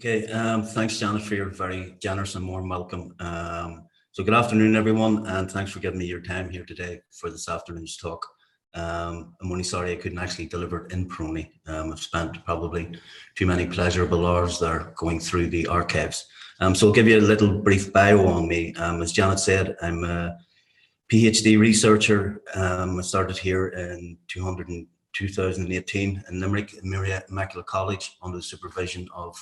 Okay, thanks, Janet, for your very generous and warm welcome. So good afternoon, everyone, and thanks for giving me your time here today for this afternoon's talk. I'm only sorry I couldn't actually deliver it in PRONI. I've spent probably too many pleasurable hours there going through the archives. So I'll give you a little brief bio on me. As Janet said, I'm a PhD researcher. I started here in 2018 in Limerick, in Mary Immaculate College, under the supervision of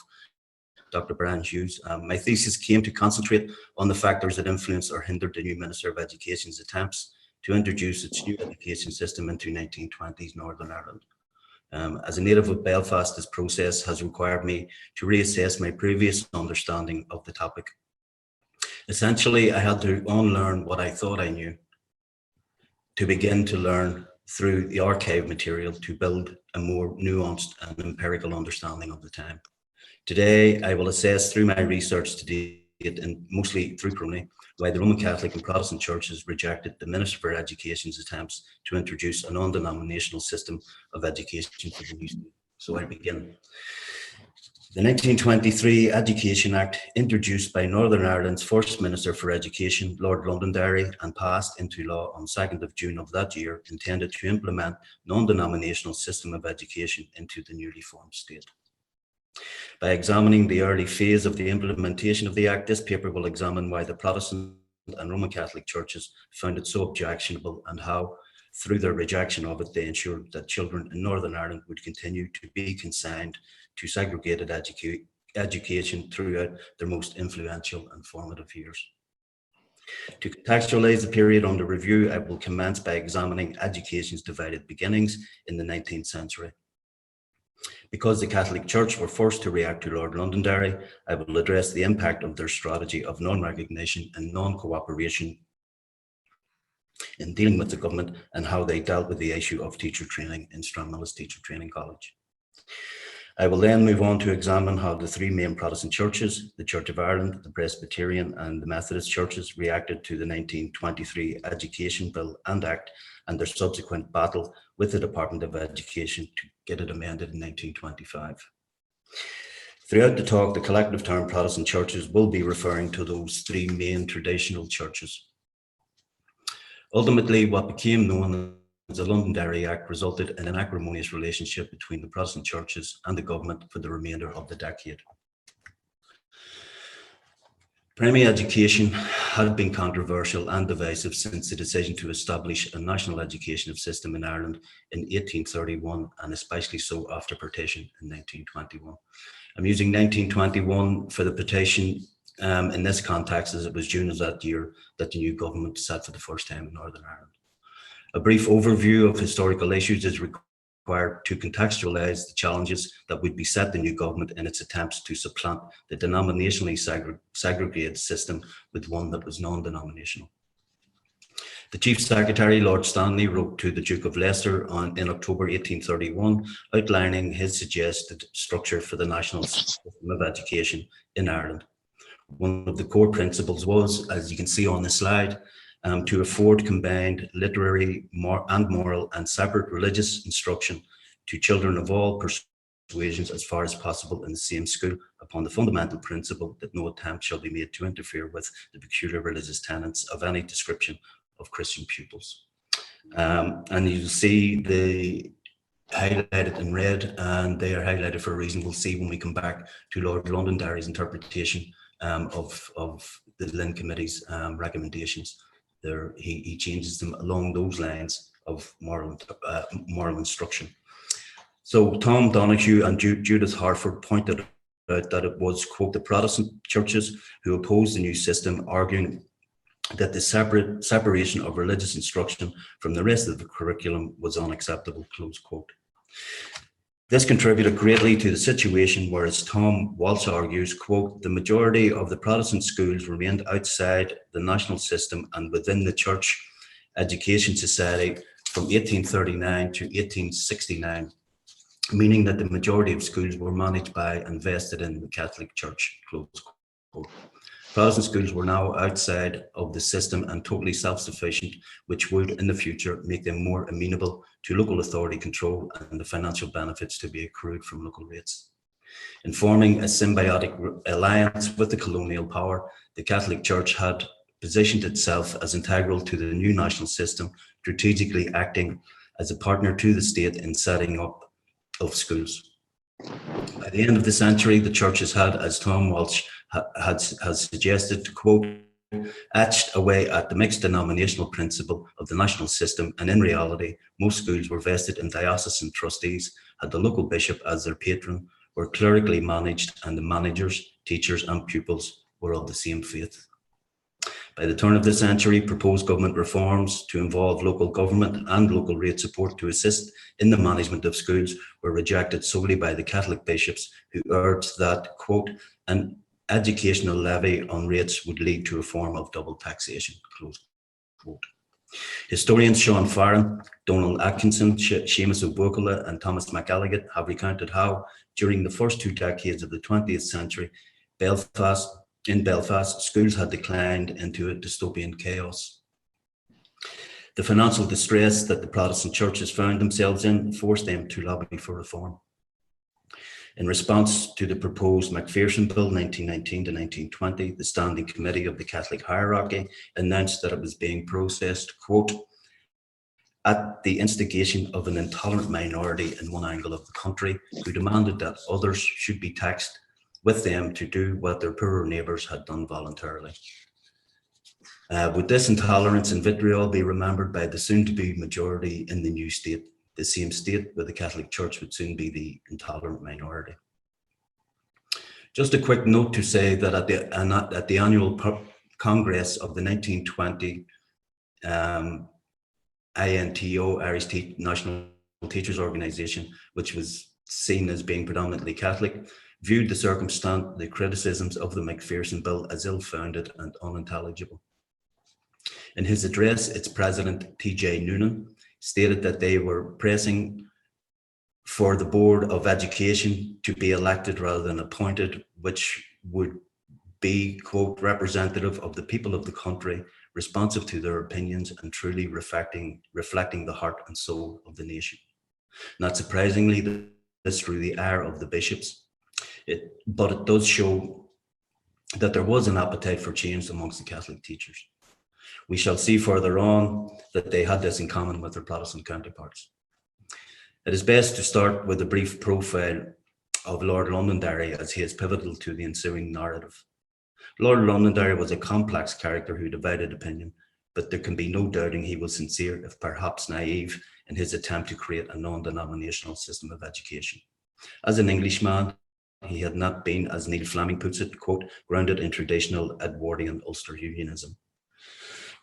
Dr. Brian Hughes. My thesis came to concentrate on the factors that influenced or hindered the new Minister of Education's attempts to introduce its new education system into 1920s Northern Ireland. As a native of Belfast, this process has required me to reassess my previous understanding of the topic. Essentially, I had to unlearn what I thought I knew to begin to learn through the archive material to build a more nuanced and empirical understanding of the time. Today, I will assess through my research to date, and mostly through PRONI, why the Roman Catholic and Protestant churches rejected the Minister for Education's attempts to introduce a non-denominational system of education for the new state. So I begin. The 1923 Education Act, introduced by Northern Ireland's first Minister for Education, Lord Londonderry, and passed into law on 2nd of June of that year, intended to implement non-denominational system of education into the newly formed state. By examining the early phase of the implementation of the Act, this paper will examine why the Protestant and Roman Catholic churches found it so objectionable and how, through their rejection of it, they ensured that children in Northern Ireland would continue to be consigned to segregated education throughout their most influential and formative years. To contextualise the period under review, I will commence by examining education's divided beginnings in the 19th century. Because the Catholic Church were forced to react to Lord Londonderry, I will address the impact of their strategy of non-recognition and non-cooperation in dealing with the government and how they dealt with the issue of teacher training in Stranmillis Teacher Training College. I will then move on to examine how the three main Protestant churches, the Church of Ireland, the Presbyterian and the Methodist churches, reacted to the 1923 Education Bill and Act and their subsequent battle with the Department of Education to get it amended in 1925. Throughout the talk, the collective term Protestant churches will be referring to those three main traditional churches. Ultimately, what became known as the Londonderry Act resulted in an acrimonious relationship between the Protestant churches and the government for the remainder of the decade. Primary education had been controversial and divisive since the decision to establish a national education system in Ireland in 1831, and especially so after partition in 1921. I'm using 1921 for the partition in this context, as it was June of that year that the new government sat for the first time in Northern Ireland. A brief overview of historical issues is required to contextualise the challenges that would beset the new government in its attempts to supplant the denominationally segregated system with one that was non-denominational. The Chief Secretary, Lord Stanley, wrote to the Duke of Leicester in October 1831, outlining his suggested structure for the national system of education in Ireland. One of the core principles was, as you can see on the slide, to afford combined literary and moral and separate religious instruction to children of all persuasions as far as possible in the same school, upon the fundamental principle that no attempt shall be made to interfere with the peculiar religious tenets of any description of Christian pupils. And you'll see the highlighted in red, and they are highlighted for a reason we'll see when we come back to Lord Londonderry's interpretation of the Lynn Committee's recommendations. There, he changes them along those lines of moral instruction. So Tom Donoghue and Judith Harford pointed out that it was, quote, the Protestant churches who opposed the new system, arguing that the separation of religious instruction from the rest of the curriculum was unacceptable, close quote. This contributed greatly to the situation where, as Tom Walsh argues, quote, the majority of the Protestant schools remained outside the national system and within the Church Education Society from 1839 to 1869, meaning that the majority of schools were managed by and vested in the Catholic Church, close quote. Protestant schools were now outside of the system and totally self-sufficient, which would in the future make them more amenable to local authority control and the financial benefits to be accrued from local rates. In forming a symbiotic alliance with the colonial power, the Catholic Church had positioned itself as integral to the new national system, strategically acting as a partner to the state in setting up of schools. By the end of the century, the churches had, as Tom Walsh has suggested, to quote, etched away at the mixed denominational principle of the national system, and in reality, most schools were vested in diocesan trustees, had the local bishop as their patron, were clerically managed, and the managers, teachers, and pupils were of the same faith. By the turn of the century, proposed government reforms to involve local government and local rate support to assist in the management of schools were rejected solely by the Catholic bishops, who urged that, quote, an educational levy on rates would lead to a form of double taxation, close quote. Historians Sean Farren, Donald Atkinson, Seamus O'Bucala, and Thomas McElligott have recounted how, during the first 2 decades of the 20th century, in Belfast, schools had declined into a dystopian chaos. The financial distress that the Protestant churches found themselves in forced them to lobby for reform. In response to the proposed Macpherson Bill 1919 to 1920, the Standing Committee of the Catholic Hierarchy announced that it was being processed, quote, at the instigation of an intolerant minority in one angle of the country who demanded that others should be taxed with them to do what their poorer neighbours had done voluntarily. Would this intolerance and vitriol be remembered by the soon-to-be majority in the new state, the same state where the Catholic Church would soon be the intolerant minority? Just a quick note to say that at the annual Congress of the 1920 INTO, Irish National Teachers Organisation, which was seen as being predominantly Catholic, viewed the criticisms of the Macpherson Bill as ill-founded and unintelligible. In his address, its president, T.J. Noonan, stated that they were pressing for the Board of Education to be elected rather than appointed, which would be, quote, representative of the people of the country, responsive to their opinions and truly reflecting the heart and soul of the nation. Not surprisingly, this through the ire of the bishops, but it does show that there was an appetite for change amongst the Catholic teachers. We shall see further on that they had this in common with their Protestant counterparts. It is best to start with a brief profile of Lord Londonderry, as he is pivotal to the ensuing narrative. Lord Londonderry was a complex character who divided opinion, but there can be no doubting he was sincere, if perhaps naive, in his attempt to create a non-denominational system of education. As an Englishman, he had not been, as Neil Fleming puts it, quote, grounded in traditional Edwardian Ulster Unionism,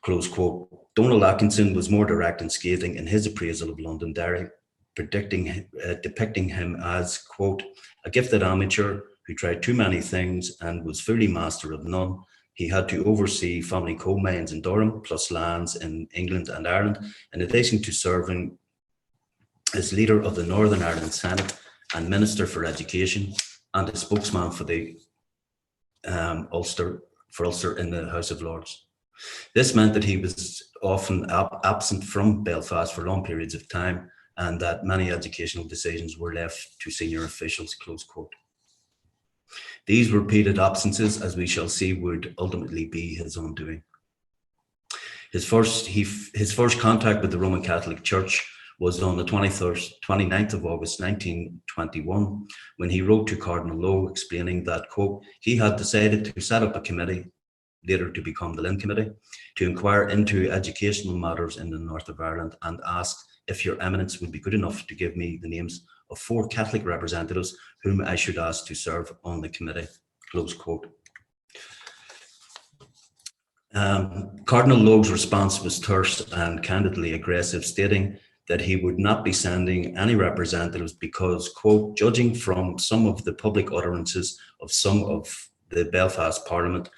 close quote. Donald Atkinson was more direct and scathing in his appraisal of Londonderry, depicting him as, quote, a gifted amateur who tried too many things and was fully master of none. He had to oversee family coal mines in Durham, plus lands in England and Ireland, in addition to serving as leader of the Northern Ireland Senate and Minister for Education, and a spokesman for the Ulster in the House of Lords. This meant that he was often absent from Belfast for long periods of time, and that many educational decisions were left to senior officials, close quote. These repeated absences, as we shall see, would ultimately be his undoing. His first contact with the Roman Catholic Church was on the 29th of August 1921, when he wrote to Cardinal Lowe explaining that, quote, he had decided to set up a committee, later to become the Lynn Committee, to inquire into educational matters in the north of Ireland, and asked if your eminence would be good enough to give me the names of 4 Catholic representatives whom I should ask to serve on the committee, close quote. Cardinal Lowe's response was terse and candidly aggressive, stating that he would not be sending any representatives because, quote, judging from some of the public utterances of some of the Belfast Parliament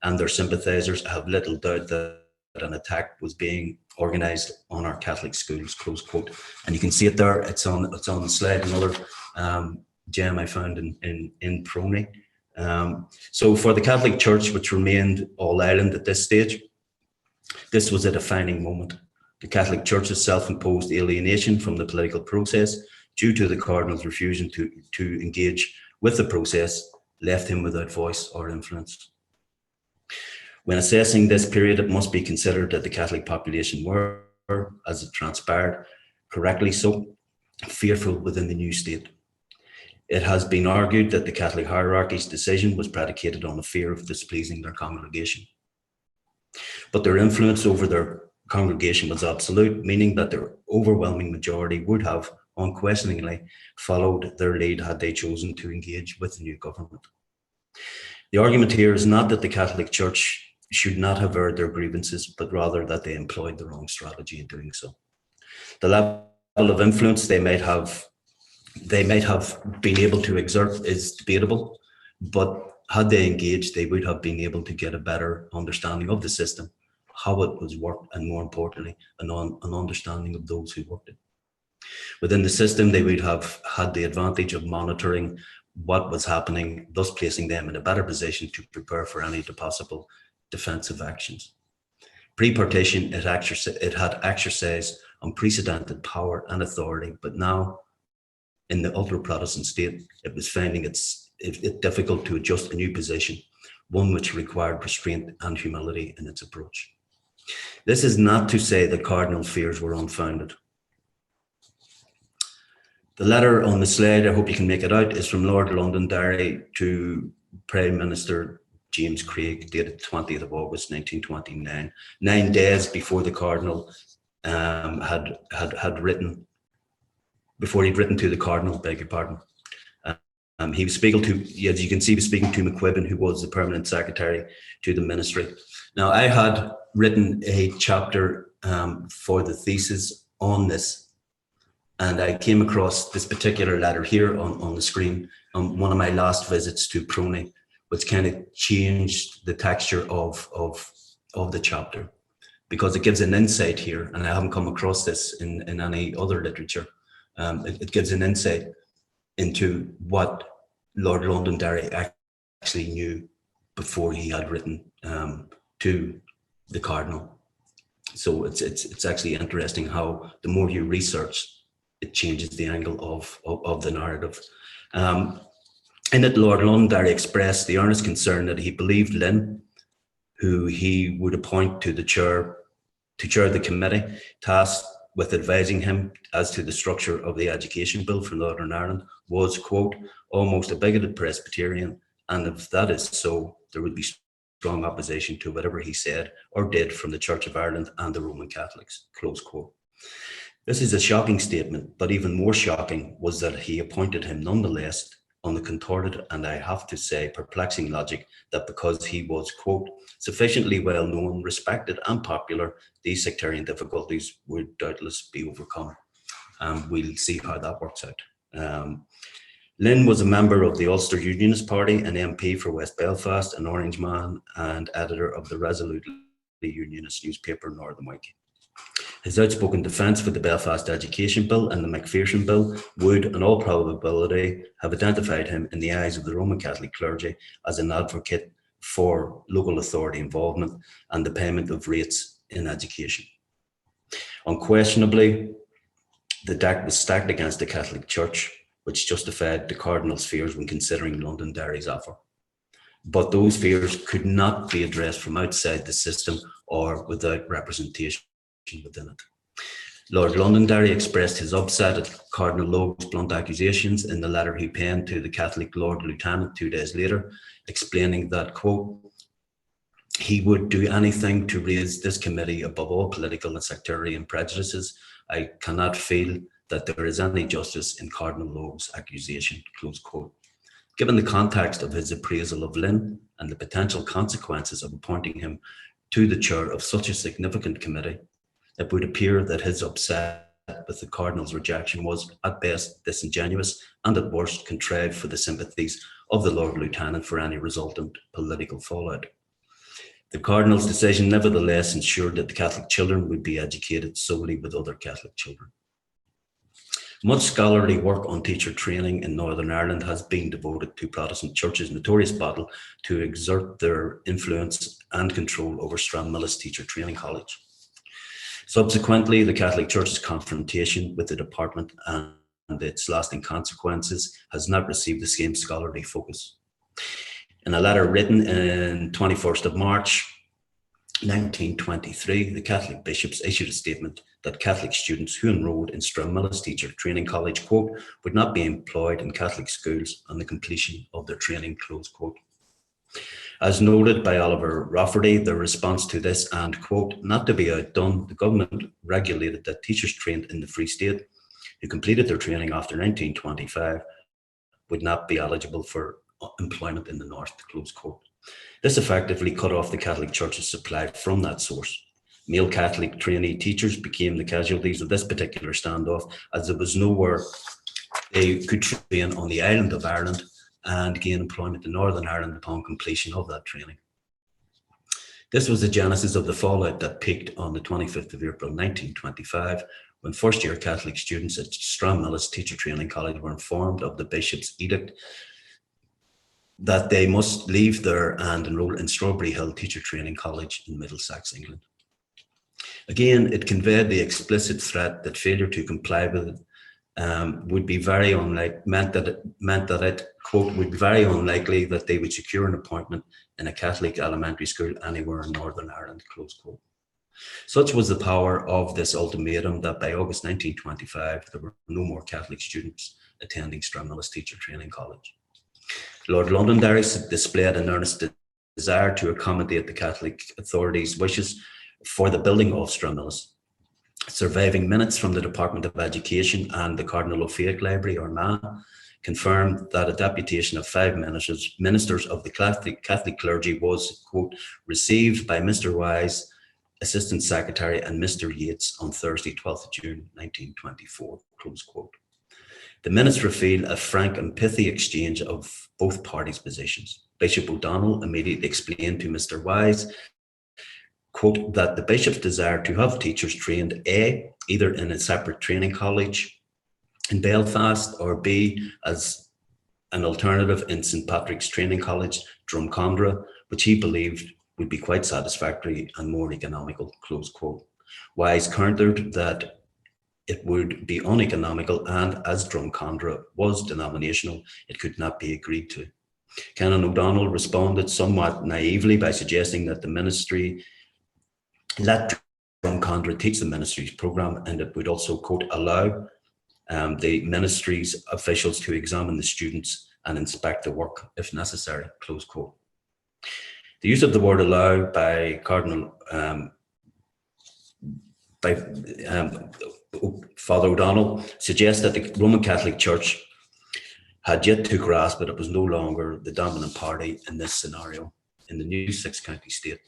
and their sympathisers, I have little doubt that an attack was being organised on our Catholic schools, close quote. And you can see it there, it's on the slide, another gem I found in PRONI. So for the Catholic Church, which remained all Ireland at this stage, this was a defining moment. The Catholic Church's self-imposed alienation from the political process due to the Cardinal's refusal to engage with the process, left him without voice or influence. When assessing this period, it must be considered that the Catholic population were, as it transpired, correctly so, fearful within the new state. It has been argued that the Catholic hierarchy's decision was predicated on a fear of displeasing their congregation. But their influence over their congregation was absolute, meaning that their overwhelming majority would have unquestioningly followed their lead had they chosen to engage with the new government. The argument here is not that the Catholic Church should not have aired their grievances, but rather that they employed the wrong strategy in doing so. The level of influence they might have been able to exert is debatable, but had they engaged, they would have been able to get a better understanding of the system, how it was worked, and more importantly, an understanding of those who worked it. Within the system, they would have had the advantage of monitoring what was happening, thus placing them in a better position to prepare for any possible defensive actions. Pre-partition, it had exercised unprecedented power and authority, but now, in the ultra-Protestant state, it was finding it difficult to adjust a new position, one which required restraint and humility in its approach. This is not to say that Cardinal's fears were unfounded. The letter on the slide, I hope you can make it out, is from Lord Londonderry to Prime Minister James Craig, dated 20th of August 1929, 9 days before the Cardinal had written, before he'd written to the Cardinal, beg your pardon. He was speaking to, as you can see, he was speaking to McQuibben, who was the permanent secretary to the ministry. Now, I had written a chapter for the thesis on this, and I came across this particular letter here on the screen on one of my last visits to PRONI, which kind of changed the texture of the chapter, because it gives an insight here, and I haven't come across this in any other literature. It gives an insight into what Lord Londonderry actually knew before he had written to the Cardinal. So it's actually interesting how the more you research, it changes the angle of the narrative. In it, Lord Londonderry expressed the earnest concern that he believed Lynn, who he would appoint to chair the committee tasked with advising him as to the structure of the education bill for Northern Ireland, was, quote, almost a bigoted Presbyterian, and if that is so, there would be strong opposition to whatever he said or did from the Church of Ireland and the Roman Catholics, close quote. This is a shocking statement, but even more shocking was that he appointed him nonetheless on the contorted, and I have to say perplexing logic that because he was, quote, sufficiently well known, respected and popular, these sectarian difficulties would doubtless be overcome. We'll see how that works out. Lynn was a member of the Ulster Unionist Party, an MP for West Belfast, an Orangeman, and editor of the resolutely Unionist newspaper Northern Week. His outspoken defence for the Belfast Education Bill and the McPherson Bill would, in all probability, have identified him in the eyes of the Roman Catholic clergy as an advocate for local authority involvement and the payment of rates in education. Unquestionably, the deck was stacked against the Catholic Church, which justified the Cardinal's fears when considering Londonderry's offer. But those fears could not be addressed from outside the system or without representation within it. Lord Londonderry expressed his upset at Cardinal Logue's blunt accusations in the letter he penned to the Catholic Lord Lieutenant 2 days later, explaining that, quote, he would do anything to raise this committee above all political and sectarian prejudices. I cannot feel that there is any justice in Cardinal Logue's accusation, close quote. Given the context of his appraisal of Lynn and the potential consequences of appointing him to the chair of such a significant committee, it would appear that his upset with the Cardinal's rejection was at best disingenuous and at worst contrived for the sympathies of the Lord Lieutenant for any resultant political fallout. The Cardinal's decision nevertheless ensured that the Catholic children would be educated solely with other Catholic children. Much scholarly work on teacher training in Northern Ireland has been devoted to Protestant churches' notorious battle to exert their influence and control over Stranmillis Teacher Training College. Subsequently, the Catholic Church's confrontation with the department and its lasting consequences has not received the same scholarly focus. In a letter written in 21st of March 1923, the Catholic bishops issued a statement that Catholic students who enrolled in Stranmillis Teacher Training College, quote, would not be employed in Catholic schools on the completion of their training, close quote. As noted by Oliver Rafferty, the response to this, and quote, not to be outdone, the government regulated that teachers trained in the Free State who completed their training after 1925 would not be eligible for employment in the North, close quote. This effectively cut off the Catholic Church's supply from that source. Male Catholic trainee teachers became the casualties of this particular standoff, as there was nowhere they could train on the island of Ireland and gain employment in Northern Ireland upon completion of that training. This was the genesis of the fallout that peaked on the 25th of April 1925, when first-year Catholic students at Stranmillis Teacher Training College were informed of the bishop's edict that they must leave there and enroll in Strawberry Hill Teacher Training College in Middlesex, England. Again, it conveyed the explicit threat that failure to comply with it would be very unlikely, meant that it, quote, would be very unlikely that they would secure an appointment in a Catholic elementary school anywhere in Northern Ireland, close quote. Such was the power of this ultimatum that by August 1925, there were no more Catholic students attending Stranmillis Teacher Training College. Lord Londonderry displayed an earnest desire to accommodate the Catholic authorities' wishes for the building of Stranmillis. Surviving minutes from the Department of Education and the Cardinal O'Fake Library, or MA, confirmed that a deputation of 5 ministers of the Catholic clergy was, quote, received by Mr. Wise, Assistant Secretary, and Mr. Yates on Thursday, 12th of June, 1924, close quote. The minutes reveal a frank and pithy exchange of both parties' positions. Bishop O'Donnell immediately explained to Mr. Wise, quote, that the bishop's desire to have teachers trained A, either in a separate training college in Belfast, or B, as an alternative in St. Patrick's Training College, Drumcondra, which he believed would be quite satisfactory and more economical, close quote. Wise countered that it would be uneconomical, and as Drumcondra was denominational, it could not be agreed to. Canon O'Donnell responded somewhat naively by suggesting that the ministry let Drumcondra teach the ministry's programme, and it would also, quote, allow the ministry's officials to examine the students and inspect the work if necessary, close quote. The use of the word allow by Cardinal Father O'Donnell suggests that the Roman Catholic Church had yet to grasp that it was no longer the dominant party in this scenario in the new 6-county state.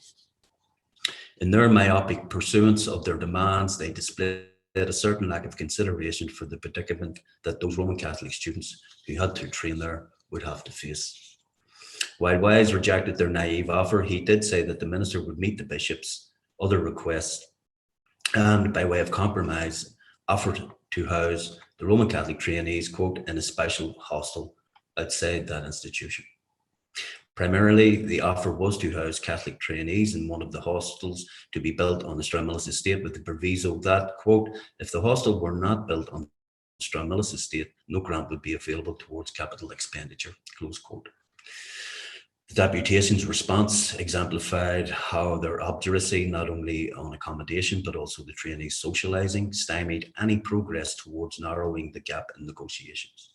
In their myopic pursuance of their demands, they displayed a certain lack of consideration for the predicament that those Roman Catholic students who had to train there would have to face. While Wise rejected their naive offer, he did say that the minister would meet the bishop's other requests and, by way of compromise, offered to house the Roman Catholic trainees, quote, in a special hostel outside that institution. Primarily, the offer was to house Catholic trainees in one of the hostels to be built on the Stranmillis estate, with the proviso that, quote, if the hostel were not built on Stranmillis estate, no grant would be available towards capital expenditure, close quote. The deputation's response exemplified how their obduracy, not only on accommodation, but also the trainees' socialising, stymied any progress towards narrowing the gap in negotiations.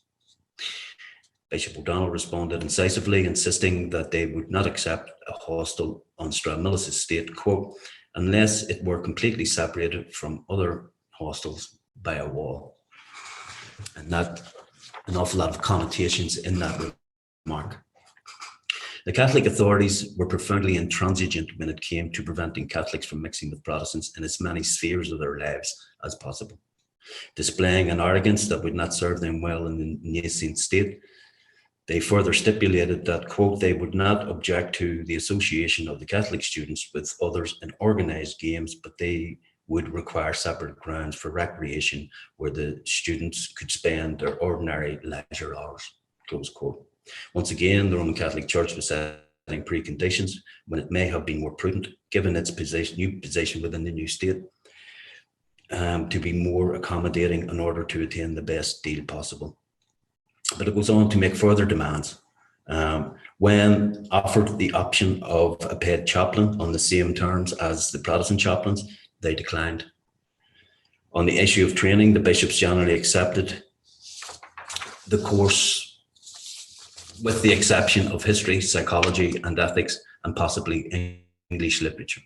Bishop O'Donnell responded incisively, insisting that they would not accept a hostel on Stranmillis estate, quote, unless it were completely separated from other hostels by a wall. And that, an awful lot of connotations in that remark. The Catholic authorities were profoundly intransigent when it came to preventing Catholics from mixing with Protestants in as many spheres of their lives as possible. Displaying an arrogance that would not serve them well in the nascent state, they further stipulated that, quote, they would not object to the association of the Catholic students with others in organised games, but they would require separate grounds for recreation where the students could spend their ordinary leisure hours, close quote. Once again, the Roman Catholic Church was setting preconditions when it may have been more prudent, given its new position within the new state, to be more accommodating in order to attain the best deal possible. But it goes on to make further demands. When offered the option of a paid chaplain on the same terms as the Protestant chaplains, they declined. On the issue of training, the bishops generally accepted the course with the exception of history, psychology and ethics, and possibly English literature.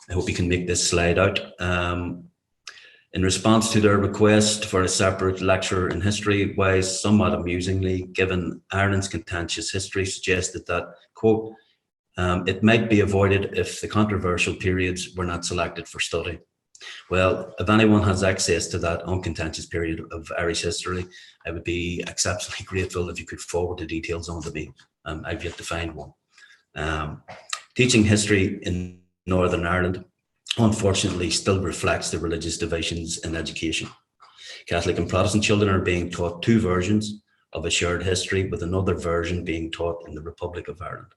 I hope you can make this slide out. In response to their request for a separate lecturer in history, Wise, somewhat amusingly, given Ireland's contentious history, suggested that, quote, it might be avoided if the controversial periods were not selected for study. Well, if anyone has access to that uncontentious period of Irish history, I would be exceptionally grateful if you could forward the details on to me. I've yet to find one. Teaching history in Northern Ireland, unfortunately, still reflects the religious divisions in education. Catholic and Protestant children are being taught two versions of a shared history, with another version being taught in the Republic of Ireland.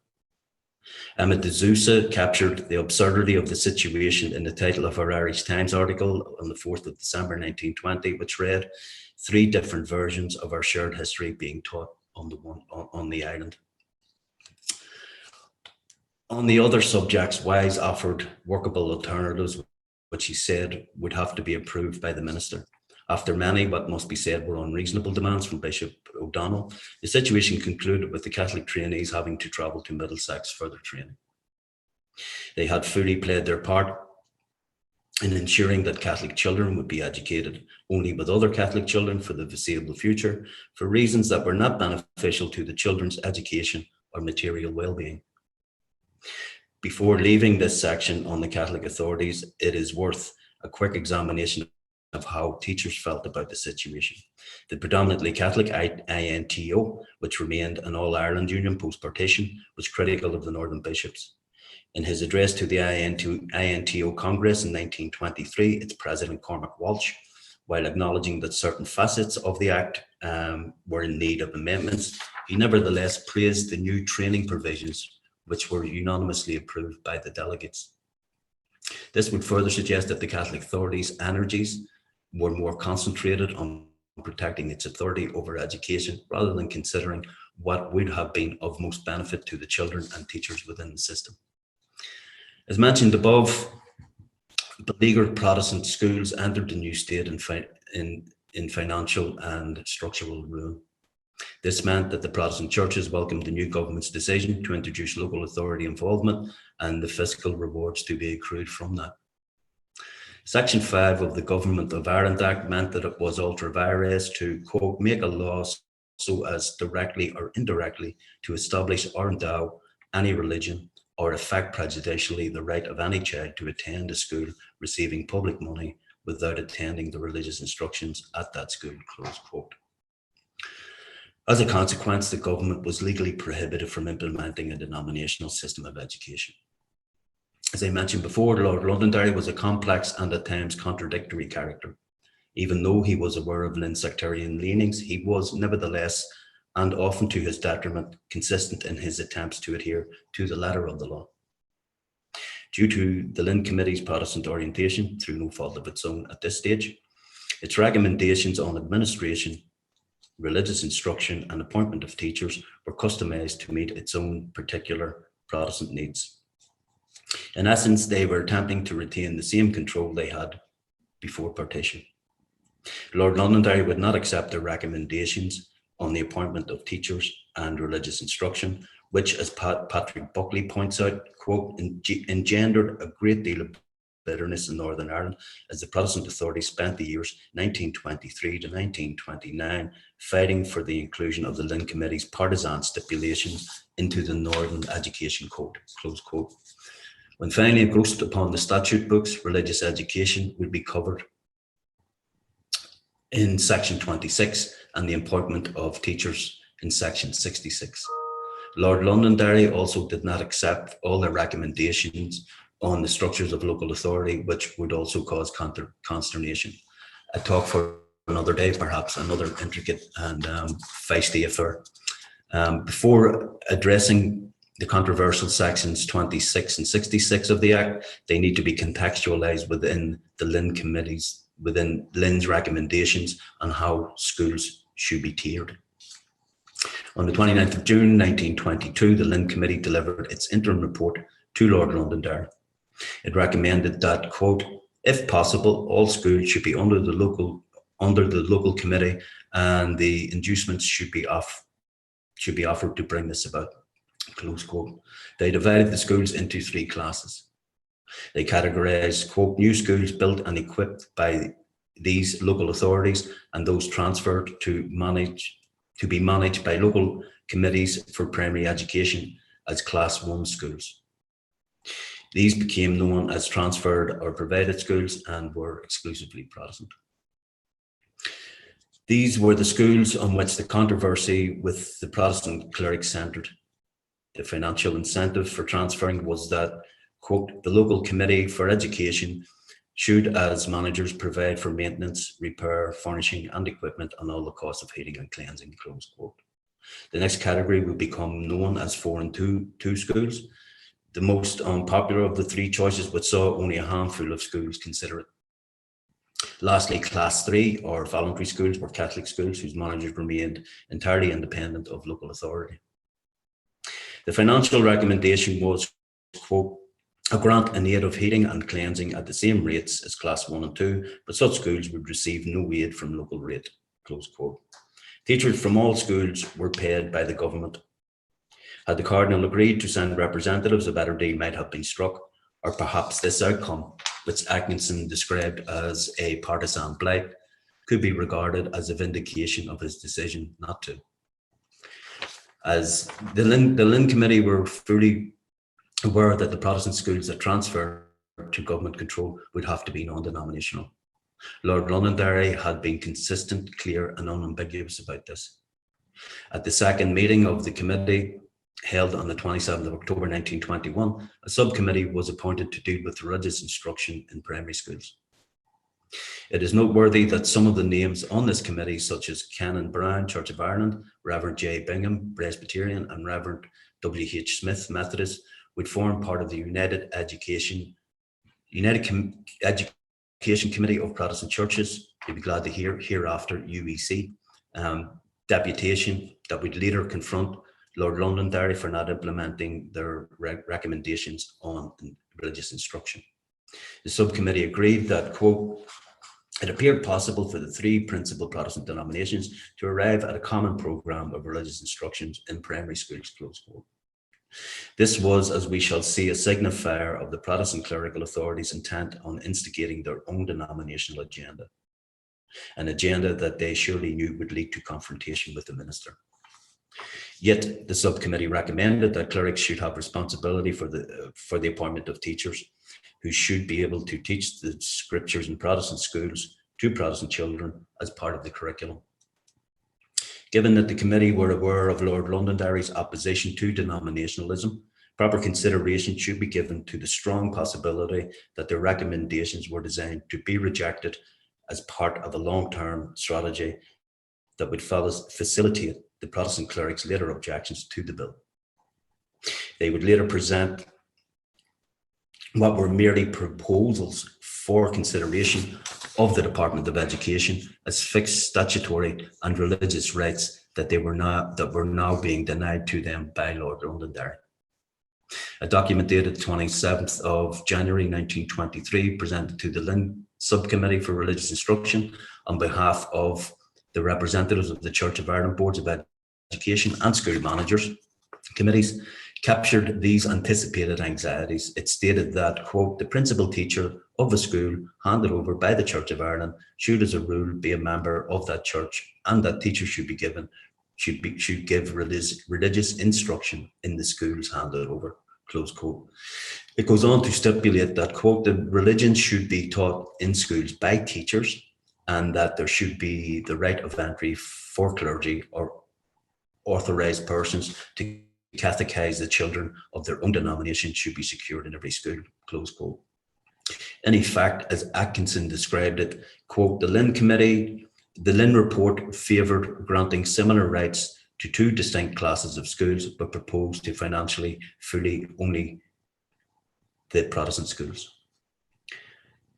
Emmett de Sousa captured the absurdity of the situation in the title of her Irish Times article on the 4th of December 1920, which read, "Three different versions of our shared history being taught on the island." On the other subjects, Wise offered workable alternatives, which he said would have to be approved by the minister. After many, what must be said, were unreasonable demands from Bishop O'Donnell, the situation concluded with the Catholic trainees having to travel to Middlesex for their training. They had fully played their part in ensuring that Catholic children would be educated only with other Catholic children for the foreseeable future, for reasons that were not beneficial to the children's education or material well-being. Before leaving this section on the Catholic authorities, it is worth a quick examination of how teachers felt about the situation. The predominantly Catholic INTO, which remained an All-Ireland Union post-partition, was critical of the Northern bishops. In his address to the INTO Congress in 1923, its president Cormac Walsh, while acknowledging that certain facets of the Act were in need of amendments, he nevertheless praised the new training provisions, which were unanimously approved by the delegates. This would further suggest that the Catholic authorities' energies were more concentrated on protecting its authority over education, rather than considering what would have been of most benefit to the children and teachers within the system. As mentioned above, beleaguered Protestant schools entered the new state in financial and structural ruin. This meant that the Protestant churches welcomed the new government's decision to introduce local authority involvement and the fiscal rewards to be accrued from that. Section 5 of the Government of Ireland Act meant that it was ultra vires to, quote, make a law so as directly or indirectly to establish or endow any religion or affect prejudicially the right of any child to attend a school receiving public money without attending the religious instructions at that school, close quote. As a consequence, the government was legally prohibited from implementing a denominational system of education. As I mentioned before, Lord Londonderry was a complex and at times contradictory character. Even though he was aware of Lynn's sectarian leanings, he was nevertheless, and often to his detriment, consistent in his attempts to adhere to the letter of the law. Due to the Lynn Committee's Protestant orientation, through no fault of its own at this stage, its recommendations on administration, religious instruction and appointment of teachers were customised to meet its own particular Protestant needs. In essence, they were attempting to retain the same control they had before partition. Lord Londonderry would not accept their recommendations on the appointment of teachers and religious instruction, which, as Patrick Buckley points out, quote, engendered a great deal of bitterness in Northern Ireland as the Protestant authorities spent the years 1923 to 1929 fighting for the inclusion of the Lynn Committee's partisan stipulations into the Northern Education Code, close quote. When finally engrossed upon the statute books, religious education would be covered in section 26 and the appointment of teachers in section 66. Lord Londonderry also did not accept all their recommendations on the structures of local authority, which would also cause consternation. A talk for another day, perhaps another intricate and feisty affair. Before addressing the controversial sections 26 and 66 of the Act, they need to be contextualised within the Lynn committees, within Lynn's recommendations on how schools should be tiered. On the 29th of June 1922, the Lynn Committee delivered its interim report to Lord Londonderry. It recommended that, quote, if possible, all schools should be under the local committee, and the inducements should be offered to bring this about, close quote. They divided the schools into 3 classes. They categorised, quote, new schools built and equipped by these local authorities and those transferred to be managed by local committees for primary education as Class 1 schools. These became known as transferred or provided schools and were exclusively Protestant. These were the schools on which the controversy with the Protestant clerics centred. The financial incentive for transferring was that, quote, the local committee for education should, as managers, provide for maintenance, repair, furnishing and equipment and all the costs of heating and cleansing, close quote. The next category would become known as 4 and 2 schools. The most unpopular of the 3 choices, but saw only a handful of schools consider it. Lastly, Class 3 or voluntary schools were Catholic schools whose managers remained entirely independent of local authority. The financial recommendation was, quote, a grant in aid of heating and cleansing at the same rates as Class 1 and 2, but such schools would receive no aid from local rate, close quote. Teachers from all schools were paid by the government. Had the Cardinal agreed to send representatives, a better deal might have been struck, or perhaps this outcome, which Atkinson described as a partisan blight, could be regarded as a vindication of his decision not to. As the Lynn Committee were fully aware that the Protestant schools that transferred to government control would have to be non-denominational. Lord Londonderry had been consistent, clear and unambiguous about this. At the second meeting of the committee, held on the 27th of October 1921, a subcommittee was appointed to deal with religious instruction in primary schools. It is noteworthy that some of the names on this committee, such as Canon Brown, Church of Ireland, Reverend J. Bingham, Presbyterian, and Reverend W. H. Smith, Methodist, would form part of the United Education Committee of Protestant Churches. You'll be glad to hear hereafter UEC deputation that would later confront Lord Londonderry for not implementing their recommendations on religious instruction. The subcommittee agreed that, quote, it appeared possible for the 3 principal Protestant denominations to arrive at a common programme of religious instructions in primary schools, close quote. This was, as we shall see, a signifier of the Protestant clerical authorities' intent on instigating their own denominational agenda, an agenda that they surely knew would lead to confrontation with the minister. Yet the subcommittee recommended that clerics should have responsibility for the appointment of teachers who should be able to teach the scriptures in Protestant schools to Protestant children as part of the curriculum. Given that the committee were aware of Lord Londonderry's opposition to denominationalism, proper consideration should be given to the strong possibility that their recommendations were designed to be rejected as part of a long-term strategy that would facilitate the Protestant clerics' later objections to the bill. They would later present what were merely proposals for consideration of the Department of Education as fixed statutory and religious rights that were now being denied to them by Lord Londonderry. A document dated 27th of January 1923 presented to the Lynn Subcommittee for Religious Instruction on behalf of the representatives of the Church of Ireland Boards of Education and School Managers Committees captured these anticipated anxieties. It stated that, quote, the principal teacher of a school handed over by the Church of Ireland should as a rule be a member of that church, and that teachers should give religious instruction in the schools handed over, close quote. It goes on to stipulate that, quote, the religion should be taught in schools by teachers, and that there should be the right of entry for clergy or authorised persons to catechize the children of their own denomination should be secured in every school, close quote. In effect, as Atkinson described it, quote, the Lynn report favoured granting similar rights to two distinct classes of schools, but proposed to financially fully only the Protestant schools.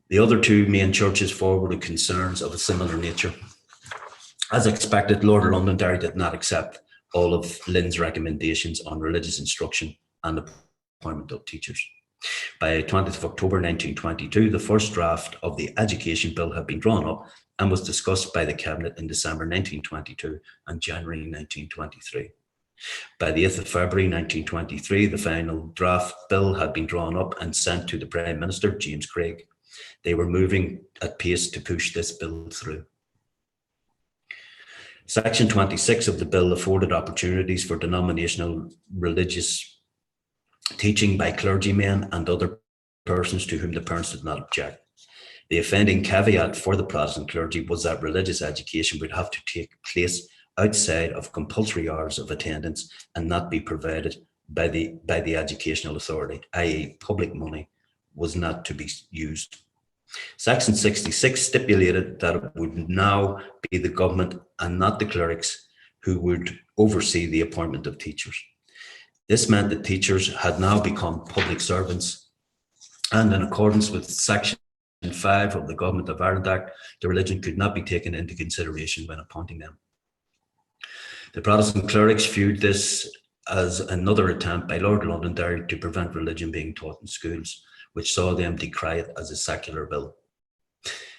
The other two main churches forwarded concerns of a similar nature. As expected, Lord Londonderry did not accept all of Lynn's recommendations on religious instruction and the appointment of teachers. By 20th of October 1922, the first draft of the Education Bill had been drawn up and was discussed by the Cabinet in December 1922 and January 1923. By the 8th of February 1923, the final draft bill had been drawn up and sent to the Prime Minister, James Craig. They were moving at pace to push this bill through. Section 26 of the bill afforded opportunities for denominational religious teaching by clergymen and other persons to whom the parents did not object. The offending caveat for the Protestant clergy was that religious education would have to take place outside of compulsory hours of attendance and not be provided by the educational authority, i.e. public money was not to be used. Section 66 stipulated that it would now be the government and not the clerics who would oversee the appointment of teachers. This meant that teachers had now become public servants, and in accordance with Section 5 of the Government of Ireland Act, the religion could not be taken into consideration when appointing them. The Protestant clerics viewed this as another attempt by Lord Londonderry to prevent religion being taught in schools, which saw them decry it as a secular bill.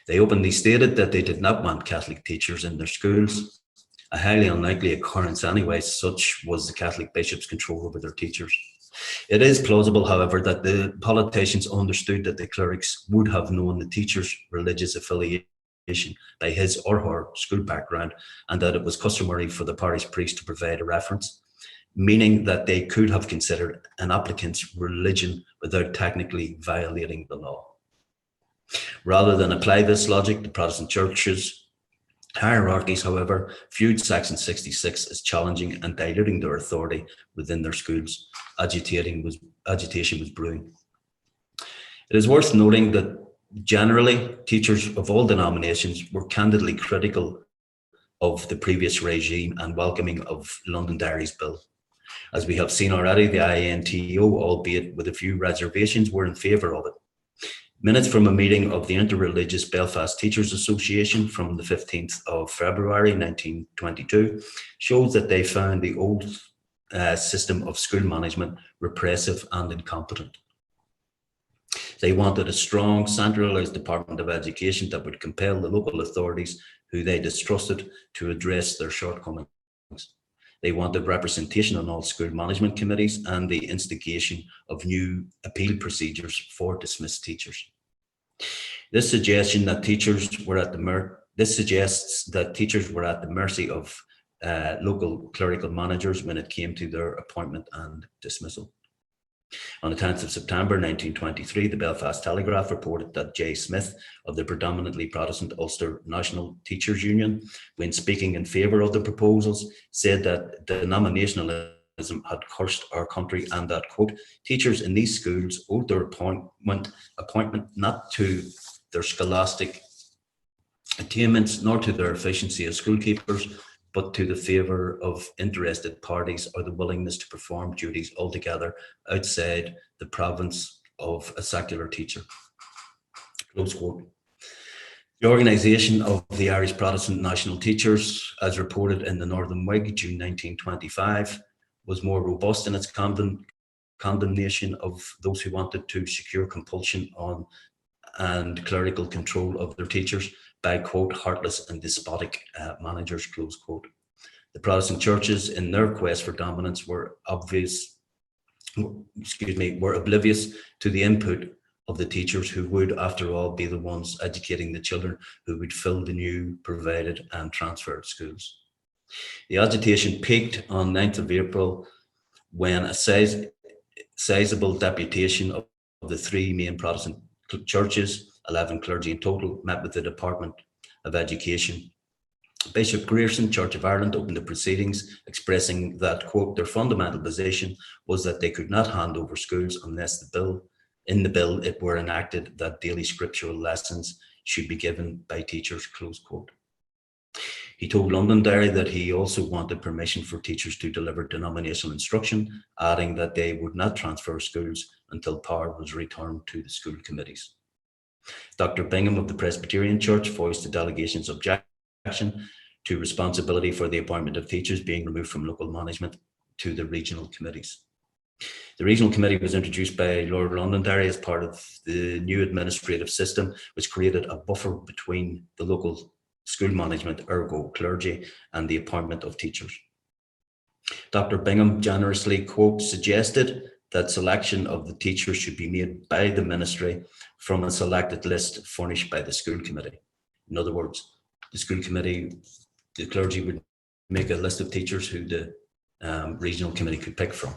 They openly stated that they did not want Catholic teachers in their schools, a highly unlikely occurrence anyway, such was the Catholic bishops' control over their teachers. It is plausible, however, that the politicians understood that the clerics would have known the teacher's religious affiliation by his or her school background, and that it was customary for the parish priest to provide a reference, meaning that they could have considered an applicant's religion without technically violating the law. Rather than apply this logic, the Protestant churches' hierarchies, however, viewed Section 66 as challenging and diluting their authority within their schools. Agitation was brewing. It is worth noting that generally, teachers of all denominations were candidly critical of the previous regime and welcoming of Londonderry's bill. As we have seen already, the INTO, albeit with a few reservations, were in favour of it. Minutes from a meeting of the Interreligious Belfast Teachers Association from the 15th of February 1922 shows that they found the old system of school management repressive and incompetent. They wanted a strong, centralised Department of Education that would compel the local authorities who they distrusted to address their shortcomings. They wanted representation on all school management committees and the instigation of new appeal procedures for dismissed teachers. This suggests that teachers were at the mercy of local clerical managers when it came to their appointment and dismissal. On the 10th of September 1923, the Belfast Telegraph reported that J. Smith of the predominantly Protestant Ulster National Teachers Union, when speaking in favour of the proposals, said that denominationalism had cursed our country and that, quote, teachers in these schools owed their appointment not to their scholastic attainments nor to their efficiency as schoolkeepers, but to the favour of interested parties or the willingness to perform duties altogether outside the province of a secular teacher. Close quote. The organisation of the Irish Protestant National Teachers, as reported in the Northern Whig, June 1925, was more robust in its condemnation of those who wanted to secure compulsion on and clerical control of their teachers by, quote, heartless and despotic managers, close quote. The Protestant churches, in their quest for dominance, were oblivious to the input of the teachers who would, after all, be the ones educating the children who would fill the new provided and transferred schools. The agitation peaked on 9th of April when a sizable deputation of the three main Protestant churches, 11 clergy in total, met with the Department of Education. Bishop Grierson, Church of Ireland, opened the proceedings, expressing that, quote, their fundamental position was that they could not hand over schools unless in the bill it were enacted that daily scriptural lessons should be given by teachers, close quote. He told Londonderry that he also wanted permission for teachers to deliver denominational instruction, adding that they would not transfer schools until power was returned to the school committees. Dr. Bingham of the Presbyterian Church voiced the delegation's objection to responsibility for the appointment of teachers being removed from local management to the regional committees. The regional committee was introduced by Lord Londonderry as part of the new administrative system, which created a buffer between the local school management, ergo clergy, and the appointment of teachers. Dr. Bingham generously, quote, suggested that selection of the teachers should be made by the ministry from a selected list furnished by the school committee. In other words, the school committee, the clergy would make a list of teachers who the regional committee could pick from.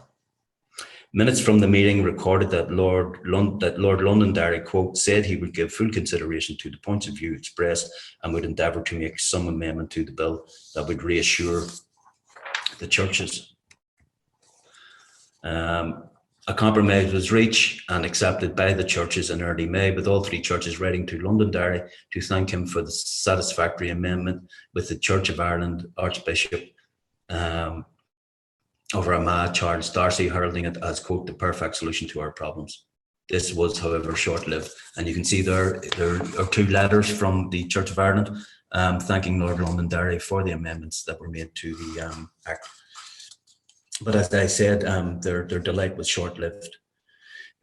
Minutes from the meeting recorded that Lord Londonderry, quote, said he would give full consideration to the points of view expressed and would endeavour to make some amendment to the bill that would reassure the churches. A compromise was reached and accepted by the churches in early May, with all three churches writing to Londonderry to thank him for the satisfactory amendment, with the Church of Ireland Archbishop of Armagh, Charles Darcy, heralding it as, quote, the perfect solution to our problems. This was, however, short-lived. And you can see there are two letters from the Church of Ireland thanking Lord Londonderry for the amendments that were made to the Act. But as I said, their delight was short-lived.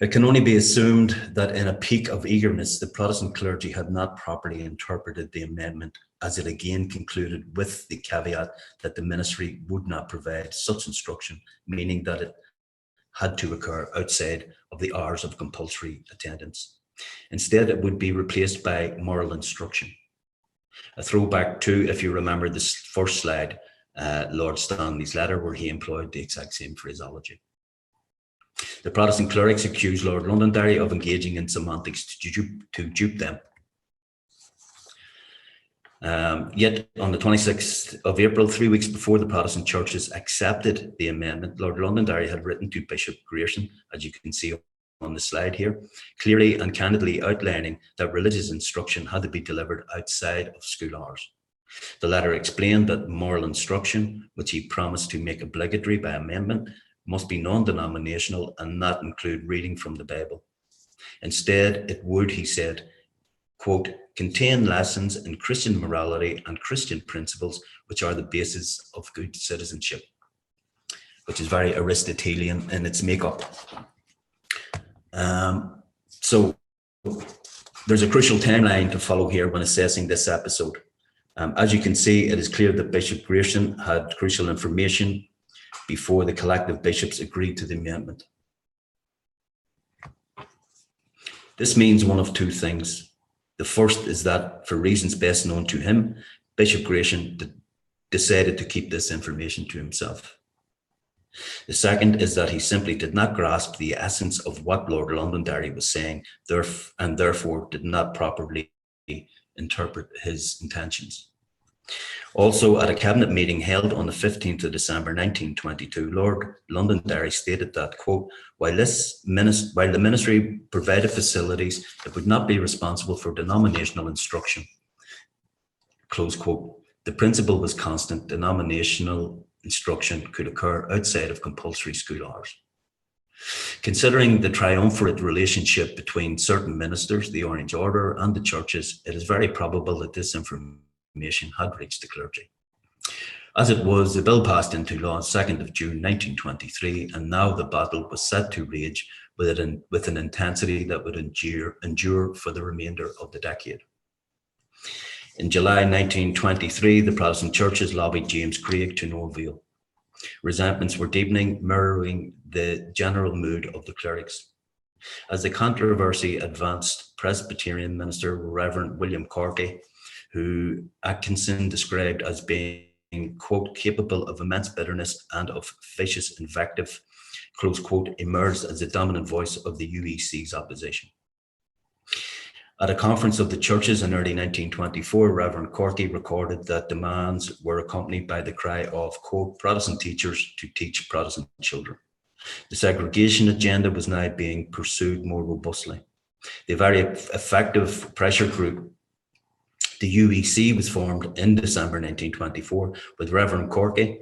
It can only be assumed that in a peak of eagerness, the Protestant clergy had not properly interpreted the amendment, as it again concluded with the caveat that the ministry would not provide such instruction, meaning that it had to occur outside of the hours of compulsory attendance. Instead, it would be replaced by moral instruction. A throwback to, if you remember this first slide, Lord Stanley's letter, where he employed the exact same phraseology. The Protestant clerics accused Lord Londonderry of engaging in semantics to dupe them. Yet on the 26th of April, 3 weeks before the Protestant churches accepted the amendment, Lord Londonderry had written to Bishop Grierson, as you can see on the slide here, clearly and candidly outlining that religious instruction had to be delivered outside of school hours. The letter explained that moral instruction, which he promised to make obligatory by amendment, must be non-denominational and not include reading from the Bible. Instead, it would, he said, quote, contain lessons in Christian morality and Christian principles, which are the basis of good citizenship, which is very Aristotelian in its makeup. So there's a crucial timeline to follow here when assessing this episode. As you can see, it is clear that Bishop Grierson had crucial information before the collective bishops agreed to the amendment. This means one of two things. The first is that, for reasons best known to him, Bishop Grierson decided to keep this information to himself. The second is that he simply did not grasp the essence of what Lord Londonderry was saying, and therefore did not properly interpret his intentions. Also, at a cabinet meeting held on the 15th of December 1922, Lord Londonderry stated that, quote, while the ministry provided facilities, it would not be responsible for denominational instruction, close quote. The principle was constant. Denominational instruction could occur outside of compulsory school hours. Considering the triumvirate relationship between certain ministers, the Orange Order, and the churches, it is very probable that this information had reached the clergy. As it was, the bill passed into law on 2nd of June 1923, and now the battle was set to rage with an intensity that would endure for the remainder of the decade. In July 1923, the Protestant churches lobbied James Craig to no avail. Resentments were deepening, mirroring the general mood of the clerics. As the controversy advanced, Presbyterian minister Reverend William Corky, who Atkinson described as being, quote, capable of immense bitterness and of vicious invective, close quote, emerged as the dominant voice of the UEC's opposition. At a conference of the churches in early 1924, Reverend Corky recorded that demands were accompanied by the cry of, quote, Protestant teachers to teach Protestant children. The segregation agenda was now being pursued more robustly. The very effective pressure group The UEC was formed in December 1924 with Reverend Corky,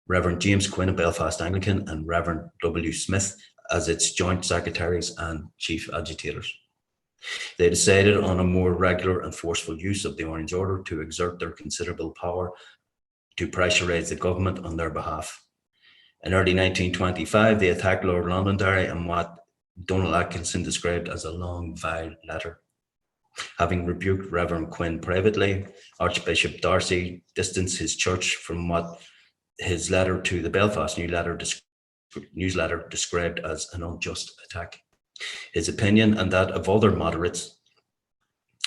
Reverend James Quinn of Belfast Anglican, and Reverend W. Smith as its joint secretaries and chief agitators. They decided on a more regular and forceful use of the Orange Order to exert their considerable power to pressurise the government on their behalf. In early 1925, they attacked Lord Londonderry in what Donald Atkinson described as a long, vile letter. Having rebuked Reverend Quinn privately, Archbishop Darcy distanced his church from what his letter to the Belfast newsletter described as an unjust attack. His opinion, and that of other moderates,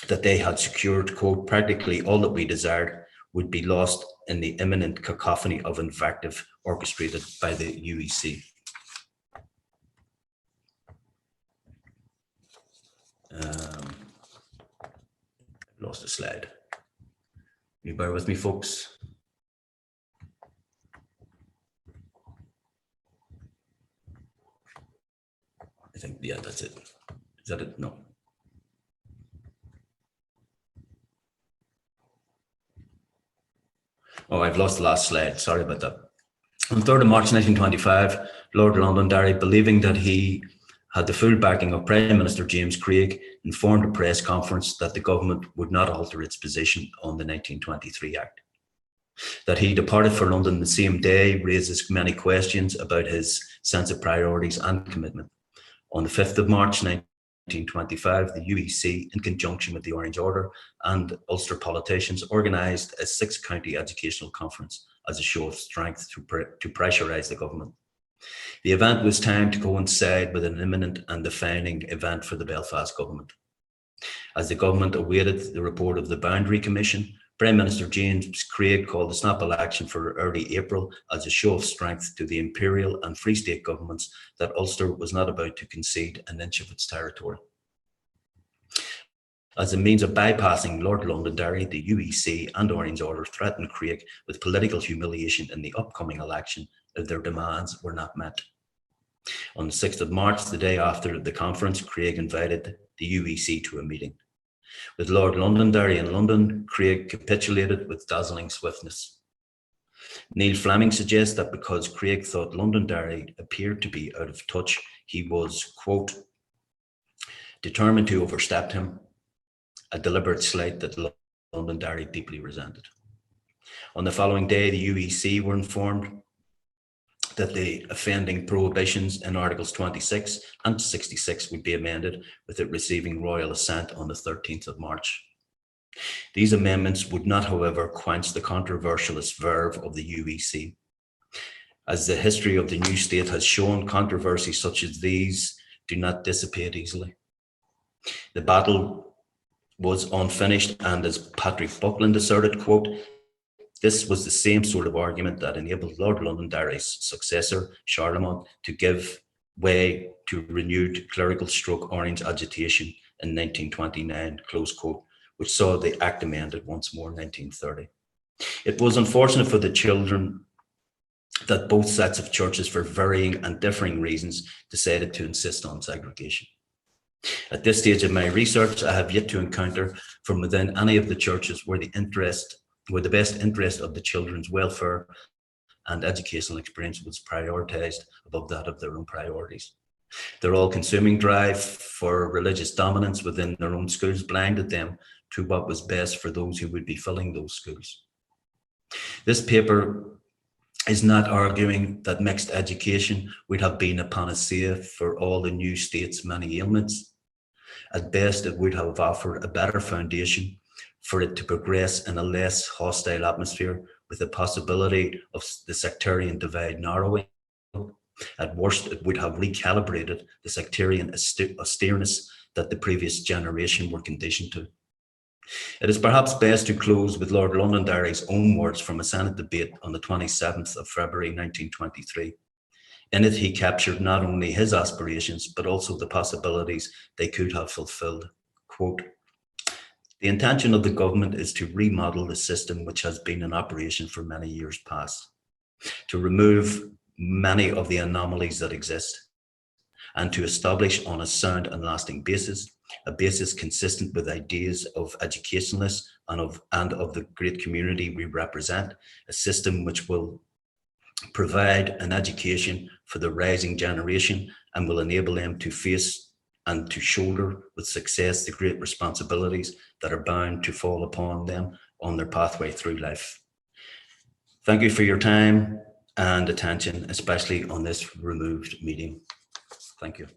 that they had secured, quote, practically all that we desired, would be lost in the imminent cacophony of invective orchestrated by the UEC. Lost a slide. You bear with me, folks. I think, yeah, that's it. Is that it? No. Oh, I've lost the last slide. Sorry about that. On 3rd of March 1925, Lord Londonderry, believing that he had the full backing of Prime Minister James Craig, informed a press conference that the government would not alter its position on the 1923 Act. That he departed for London the same day raises many questions about his sense of priorities and commitment. On the 5th of March 1925, the UEC, in conjunction with the Orange Order and Ulster politicians, organised a 6-county educational conference as a show of strength to pressurise the government. The event was timed to coincide with an imminent and defining event for the Belfast government. As the government awaited the report of the Boundary Commission, Prime Minister James Craig called a snap election for early April as a show of strength to the Imperial and Free State governments that Ulster was not about to concede an inch of its territory. As a means of bypassing Lord Londonderry, the UEC and Orange Order threatened Craig with political humiliation in the upcoming election if their demands were not met. On the 6th of March, the day after the conference, Craig invited the UEC to a meeting. With Lord Londonderry in London, Craig capitulated with dazzling swiftness. Neil Fleming suggests that because Craig thought Londonderry appeared to be out of touch, he was, quote, determined to overstep him, a deliberate slight that Londonderry deeply resented. On the following day, the UEC were informed that the offending prohibitions in Articles 26 and 66 would be amended, with it receiving royal assent on the 13th of March. These amendments would not, however, quench the controversialist verve of the UEC. As the history of the new state has shown, controversies such as these do not dissipate easily. The battle was unfinished, and as Patrick Buckland asserted, quote, this was the same sort of argument that enabled Lord Londonderry's successor, Charlemont, to give way to renewed clerical stroke orange agitation in 1929, close quote, which saw the Act amended once more in 1930. It was unfortunate for the children that both sets of churches, for varying and differing reasons, decided to insist on segregation. At this stage of my research, I have yet to encounter from within any of the churches where the best interest of the children's welfare and educational experience was prioritised above that of their own priorities. Their all-consuming drive for religious dominance within their own schools blinded them to what was best for those who would be filling those schools. This paper is not arguing that mixed education would have been a panacea for all the new state's many ailments. At best, it would have offered a better foundation for it to progress in a less hostile atmosphere, with the possibility of the sectarian divide narrowing. At worst, it would have recalibrated the sectarian austereness that the previous generation were conditioned to. It is perhaps best to close with Lord Londonderry's own words from a Senate debate on the 27th of February 1923. In it, he captured not only his aspirations, but also the possibilities they could have fulfilled. Quote, the intention of the government is to remodel the system which has been in operation for many years past, to remove many of the anomalies that exist, and to establish on a sound and lasting basis, a basis consistent with ideas of educationalists and of the great community we represent, a system which will provide an education for the rising generation and will enable them to face and to shoulder with success the great responsibilities that are bound to fall upon them on their pathway through life. Thank you for your time and attention, especially on this removed meeting. Thank you.